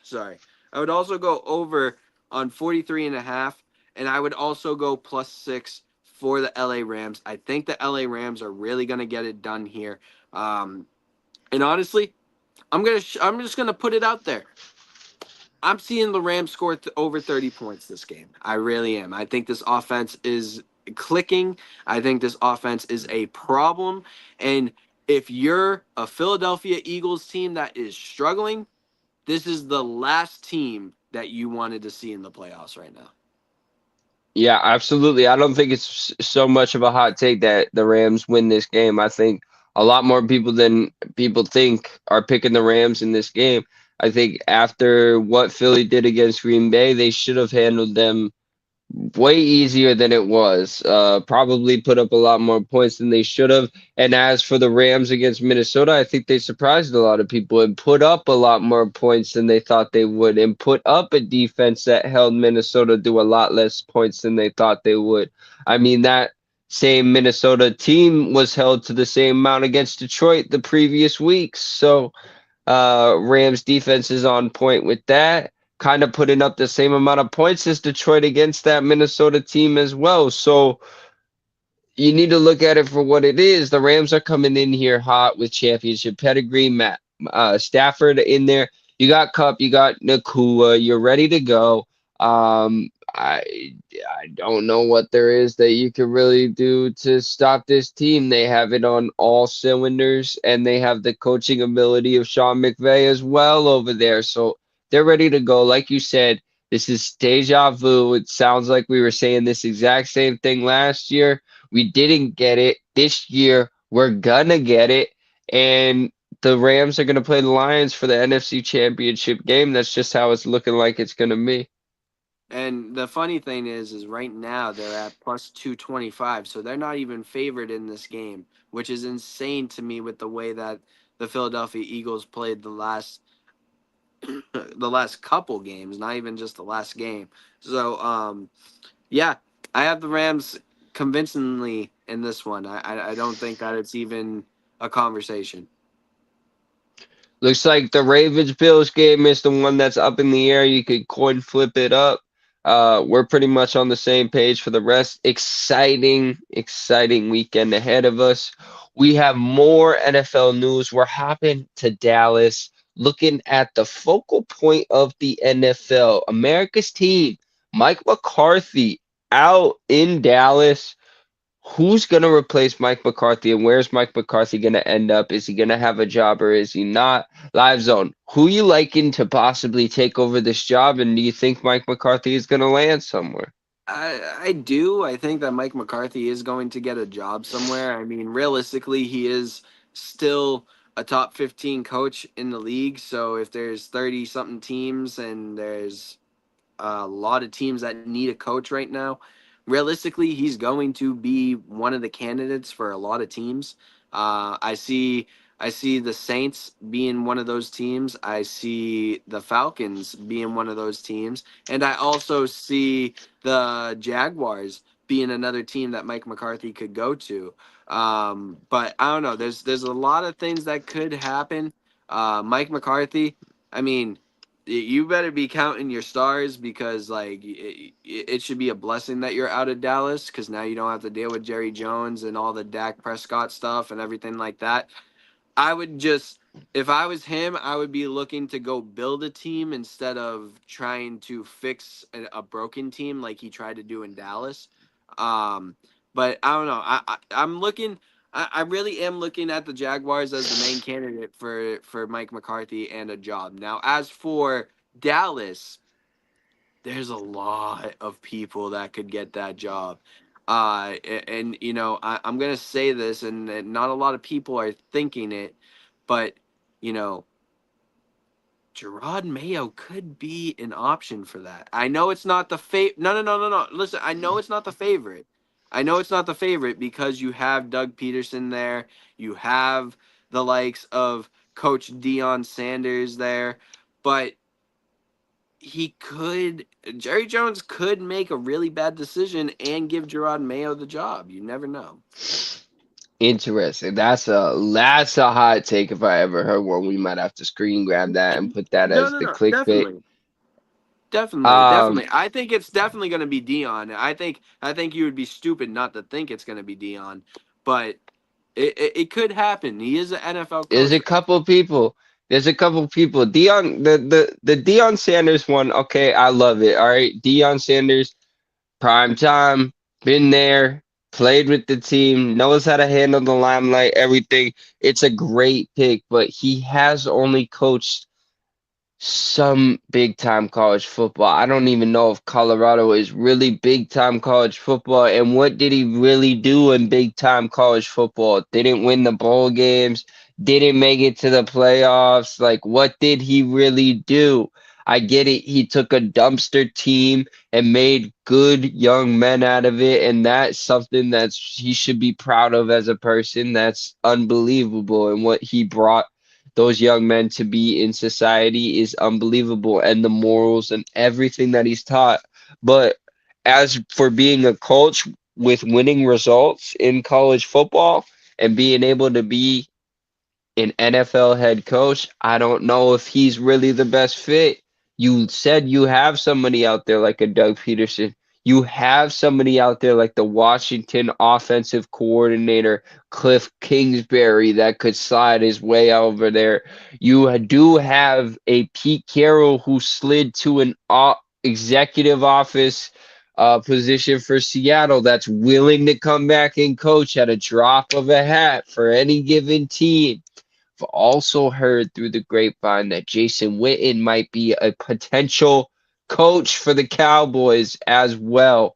sorry. I would also go over on 43.5, and I would also go +6 for the LA Rams. I think the LA Rams are really going to get it done here. And honestly, I'm just going to put it out there. I'm seeing the Rams score over 30 points this game. I really am. I think this offense is clicking. I think this offense is a problem. And if you're a Philadelphia Eagles team that is struggling, this is the last team that you wanted to see in the playoffs right now. Yeah, absolutely. I don't think it's so much of a hot take that the Rams win this game. I think a lot more people than people think are picking the Rams in this game. I think after what Philly did against Green Bay, they should have handled them way easier than it was. Probably put up a lot more points than they should have. And as for the Rams against Minnesota, I think they surprised a lot of people and put up a lot more points than they thought they would, and put up a defense that held Minnesota to a lot less points than they thought they would. I mean, that same Minnesota team was held to the same amount against Detroit the previous week. So Rams defense is on point with that. kind of putting up the same amount of points as Detroit against that Minnesota team as well. So you need to look at it for what it is. The Rams are coming in here hot with championship pedigree. Matt Stafford in there. You got Cup, you got Nakua. You're ready to go. I don't know what there is that you can really do to stop this team. They have it on all cylinders, and they have the coaching ability of Sean McVay as well over there. So they're ready to go. Like you said, this is deja vu. It sounds like we were saying this exact same thing last year. We didn't get it. This year, we're gonna get it. And the Rams are gonna play the Lions for the NFC Championship game. That's just how it's looking like it's gonna be. And the funny thing is right now they're at plus 225, so they're not even favored in this game, which is insane to me with the way that the Philadelphia Eagles played the last couple games, not even just the last game. So, yeah, I have the Rams convincingly in this one. I don't think that it's even a conversation. Looks like the Ravens Bills game is the one that's up in the air. You could coin flip it up. We're pretty much on the same page for the rest. Exciting, exciting weekend ahead of us. We have more NFL news. We're hopping to Dallas, looking at the focal point of the NFL. America's team, Mike McCarthy, out in Dallas. Who's going to replace Mike McCarthy, and where's Mike McCarthy going to end up? Is he going to have a job or is he not? Live Zone, who you liking to possibly take over this job, and do you think Mike McCarthy is going to land somewhere? I do. I think that Mike McCarthy is going to get a job somewhere. I mean, realistically, he is still a top 15 coach in the league. So if there's 30 something teams and there's a lot of teams that need a coach right now, realistically, he's going to be one of the candidates for a lot of teams. I see the Saints being one of those teams. I see the Falcons being one of those teams, and I also see the Jaguars being another team that Mike McCarthy could go to. But I don't know. There's a lot of things that could happen. Mike McCarthy. I mean, you better be counting your stars because like it should be a blessing that you're out of Dallas because now you don't have to deal with Jerry Jones and all the Dak Prescott stuff and everything like that. I would just, if I was him, I would be looking to go build a team instead of trying to fix a broken team like he tried to do in Dallas. Um, but I don't know. I'm looking. I really am looking at the Jaguars as the main candidate for Mike McCarthy and a job. Now, as for Dallas, there's a lot of people that could get that job. And I'm gonna say this, and not a lot of people are thinking it, but you know, Gerard Mayo could be an option for that. I know it's not the No, no, no, no, no. Listen, I know it's not the favorite. I know it's not the favorite because you have Doug Peterson there. You have the likes of Coach Deion Sanders there, but he could Jerry Jones could make a really bad decision and give Gerard Mayo the job. You never know. Interesting. That's a hot take if I ever heard one. We might have to screen grab that and put that No, as no, the no. clickbait. Definitely. Definitely. Um, Definitely. I think it's definitely going to be Dion. I think you would be stupid not to think it's going to be Dion, but it could happen. He is an NFL there's coach. a couple people. There's a couple people. Dion, the Dion Sanders one. Okay, I love it. All right, Dion Sanders, prime time, been there, played with the team, knows how to handle the limelight, everything. It's a great pick, but he has only coached some big time college football. I don't even know if Colorado is really big time college football. And what did he really do in big time college football? Didn't win the bowl games, didn't make it to the playoffs. Like, what did he really do? I get it. He took a dumpster team and made good young men out of it. And that's something he should be proud of as a person. That's unbelievable. And what he brought those young men to be in society is unbelievable, and the morals and everything that he's taught. But as for being a coach with winning results in college football and being able to be an NFL head coach, I don't know if he's really the best fit. You said you have somebody out there like a Doug Peterson. You have somebody out there like the Washington offensive coordinator, Cliff Kingsbury, that could slide his way over there. You do have a Pete Carroll who slid to an executive office position for Seattle that's willing to come back and coach at a drop of a hat for any given team. I've also heard through the grapevine that Jason Witten might be a potential coach for the Cowboys as well.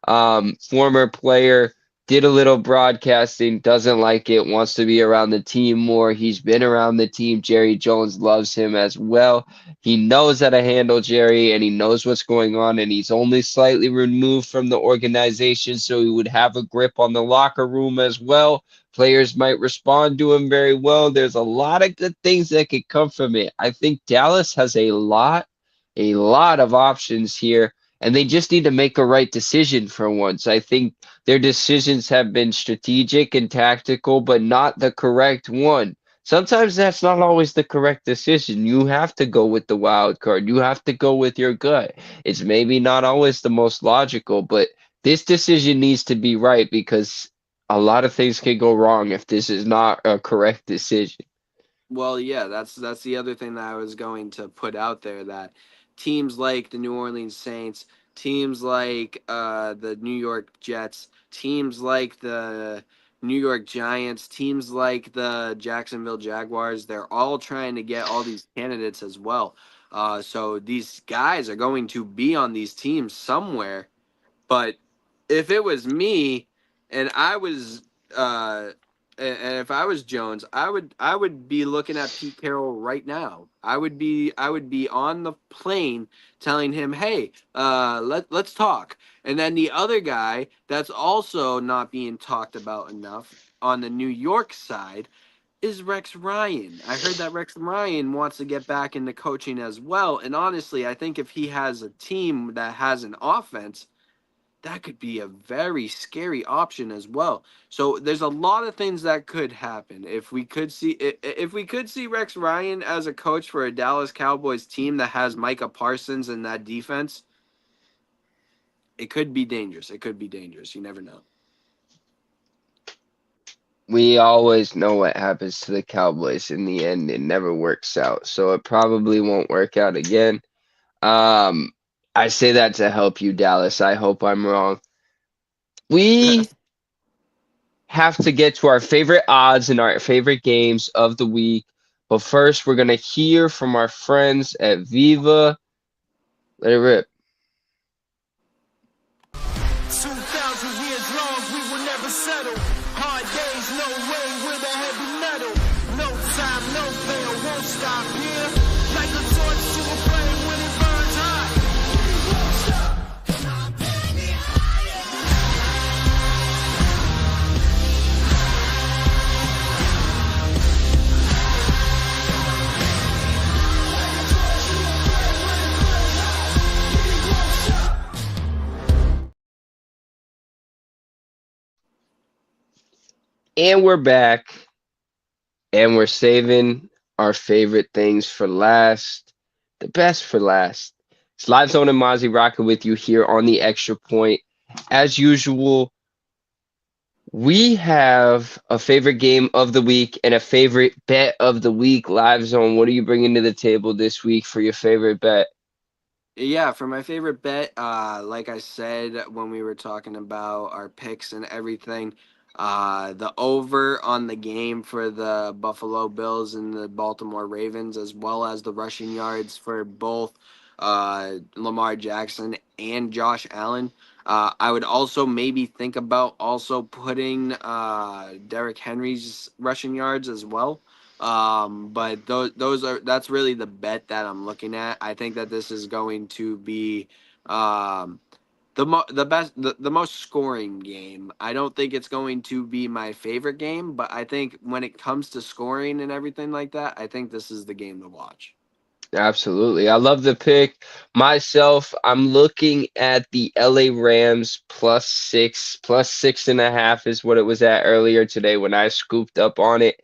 Former player, did a little broadcasting, doesn't like it, wants to be around the team more. He's been around the team. Jerry Jones loves him as well. He knows how to handle Jerry and he knows what's going on, and he's only slightly removed from the organization, so he would have a grip on the locker room as well. Players might respond to him very well. There's a lot of good things that could come from it. I think Dallas has a lot of options here, and they just need to make a right decision for once. I think their decisions have been strategic and tactical, but not the correct one. Sometimes that's not always the correct decision. You have to go with the wild card. You have to go with your gut. It's maybe not always the most logical, but this decision needs to be right because a lot of things can go wrong if this is not a correct decision. Well, yeah, that's the other thing that I was going to put out there, that teams like the New Orleans Saints, teams like the New York Jets, teams like the New York Giants, teams like the Jacksonville Jaguars, they're all trying to get all these candidates as well. So these guys are going to be on these teams somewhere. But if it was me and I was and if I was Jones, I would be looking at Pete Carroll right now. I would be on the plane telling him, "Hey, let's talk." And then the other guy that's also not being talked about enough on the New York side is Rex Ryan. I heard that Rex Ryan wants to get back into coaching as well. And honestly, I think if he has a team that has an offense, that could be a very scary option as well. So there's a lot of things that could happen. If we could see Rex Ryan as a coach for a Dallas Cowboys team that has Micah Parsons in that defense, it could be dangerous. It could be dangerous. You never know. We always know what happens to the Cowboys in the end. It never works out. So it probably won't work out again. Um, I say that to help you, Dallas. I hope I'm wrong. We have to get to our favorite odds and our favorite games of the week. But first, we're going to hear from our friends at Viva. Let it rip. 2,000 years long, we will never settle. Hard days, no rain with a heavy metal. No time, no fail, won't stop here. Like a torch to a flame when it burns hot. We won't stop. Come on, baby, higher. And we're back. And we're saving our favorite things for last. The best for last. It's Live Zone and Mozzie rocking with you here on the Extra Point. As usual, we have a favorite game of the week and a favorite bet of the week. Live Zone, what are you bringing to the table this week for your favorite bet? Yeah, for my favorite bet, like I said when we were talking about our picks and everything, the over on the game for the Buffalo Bills and the Baltimore Ravens, as well as the rushing yards for both Lamar Jackson and Josh Allen. I would also maybe think about also putting Derrick Henry's rushing yards as well. But that's really the bet that I'm looking at. I think that this is going to be the most scoring game. I don't think it's going to be my favorite game, but I think when it comes to scoring and everything like that, I think this is the game to watch. Absolutely. I love the pick. Myself, I'm looking at the LA Rams plus 6.5 is what it was at earlier today when I scooped up on it.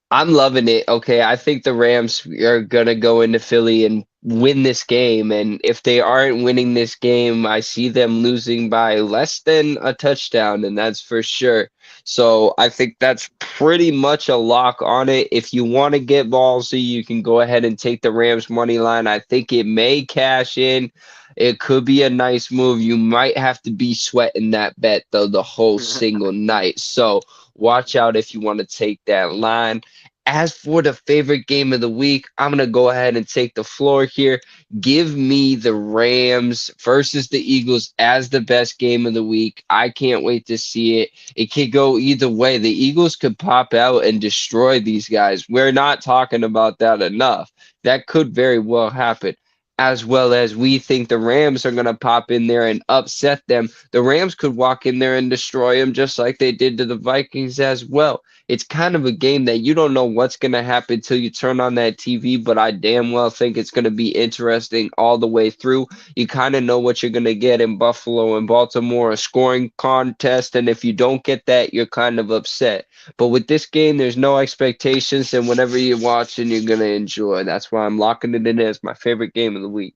I'm loving it. Okay, I think the Rams are gonna go into Philly and win this game. And if they aren't winning this game, I see them losing by less than a touchdown, and that's for sure. So I think that's pretty much a lock on it. If you want to get ballsy, you can go ahead and take the Rams money line. I think it may cash in. It could be a nice move. You might have to be sweating that bet though the whole single night. So watch out if you want to take that line. As for the favorite game of the week, I'm going to go ahead and take the floor here. Give me the Rams versus the Eagles as the best game of the week. I can't wait to see it. It could go either way. The Eagles could pop out and destroy these guys. We're not talking about that enough. That could very well happen. As well as we think the Rams are going to pop in there and upset them. The Rams could walk in there and destroy them just like they did to the Vikings as well. It's kind of a game that you don't know what's going to happen till you turn on that TV, but I damn well think it's going to be interesting all the way through. You kind of know what you're going to get in Buffalo and Baltimore, a scoring contest, and if you don't get that, you're kind of upset. But with this game, there's no expectations, and whenever you're watching, you're going to enjoy. That's why I'm locking it in as my favorite game of the week.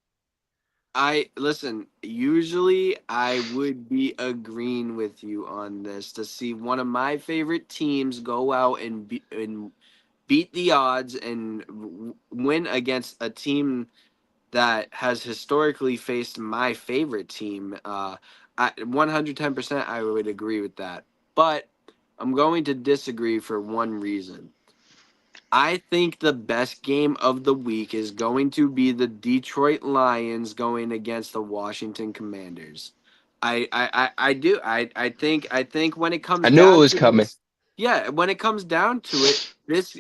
I listen, usually I would be agreeing with you on this to see one of my favorite teams go out and beat the odds and win against a team that has historically faced my favorite team. 110% I would agree with that. But I'm going to disagree for one reason. I think the best game of the week is going to be the Detroit Lions going against the Washington Commanders. I do. I think when it I comes knew it down was to coming. this, yeah, when it comes down to it, this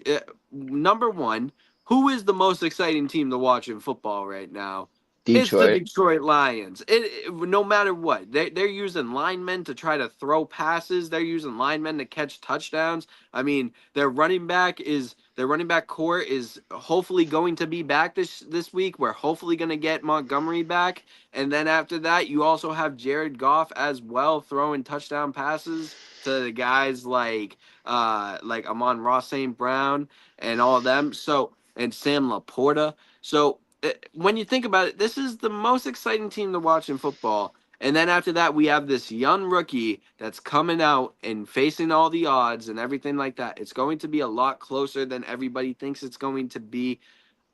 number one, who is the most exciting team to watch in football right now? It's the Detroit. Detroit Lions. No matter what, they're using linemen to try to throw passes. They're using linemen to catch touchdowns. I mean, their running back core is hopefully going to be back this week. We're hopefully going to get Montgomery back, and then after that, you also have Jared Goff as well throwing touchdown passes to the guys like Amon-Ra St. Brown and all of them. So and Sam Laporta. So when you think about it, this is the most exciting team to watch in football. And then after that, we have this young rookie that's coming out and facing all the odds and everything like that. It's going to be a lot closer than everybody thinks it's going to be.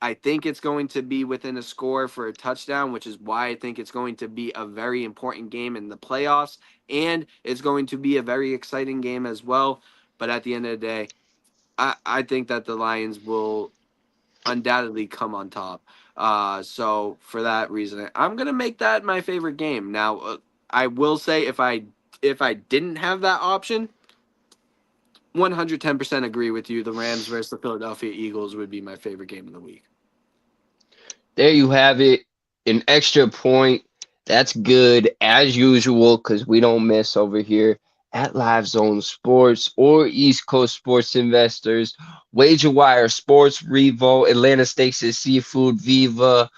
I think it's going to be within a score for a touchdown, which is why I think it's going to be a very important game in the playoffs. And it's going to be a very exciting game as well. But at the end of the day, I think that the Lions will undoubtedly come on top. So for that reason, I'm gonna make that my favorite game. Now, I will say if I didn't have that option, 110% agree with you. The Rams versus the Philadelphia Eagles would be my favorite game of the week. There you have it. An extra point. That's good as usual because we don't miss over here at Live Zone Sports or East Coast Sports Investors, Wager Wire Sports, Revo, Atlanta Steaks and Seafood, Viva.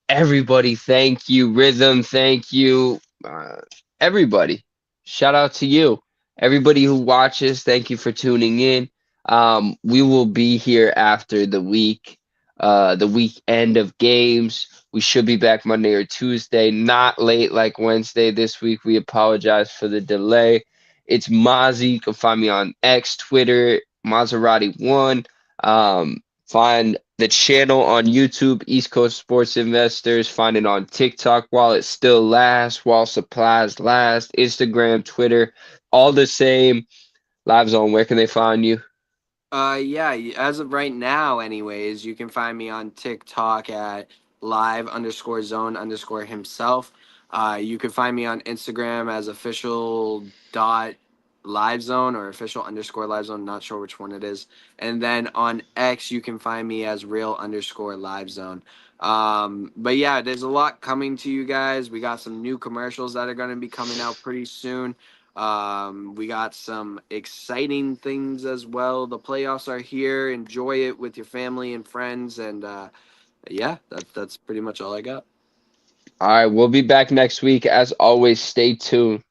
Everybody, thank you. Rhythm, thank you. Everybody, shout out to you. Everybody who watches, thank you for tuning in. We will be here after the weekend of games. We should be back Monday or Tuesday, not late like Wednesday this week. We apologize for the delay. It's Mozzie. You can find me on X, Twitter, Maserati1. Find the channel on YouTube, East Coast Sports Investors. Find it on TikTok while it still lasts, while supplies last. Instagram, Twitter, all the same. Live Zone, where can they find you? Yeah, as of right now, anyways, you can find me on TikTok at live_zone_himself. You can find me on Instagram as official.livezone or official_livezone. Not sure which one it is. And then on X, you can find me as real_livezone. But yeah, there's a lot coming to you guys. We got some new commercials that are going to be coming out pretty soon. We got some exciting things as well. The playoffs are here. Enjoy it with your family and friends. And yeah, that's pretty much all I got. All right, we'll be back next week. As always, stay tuned.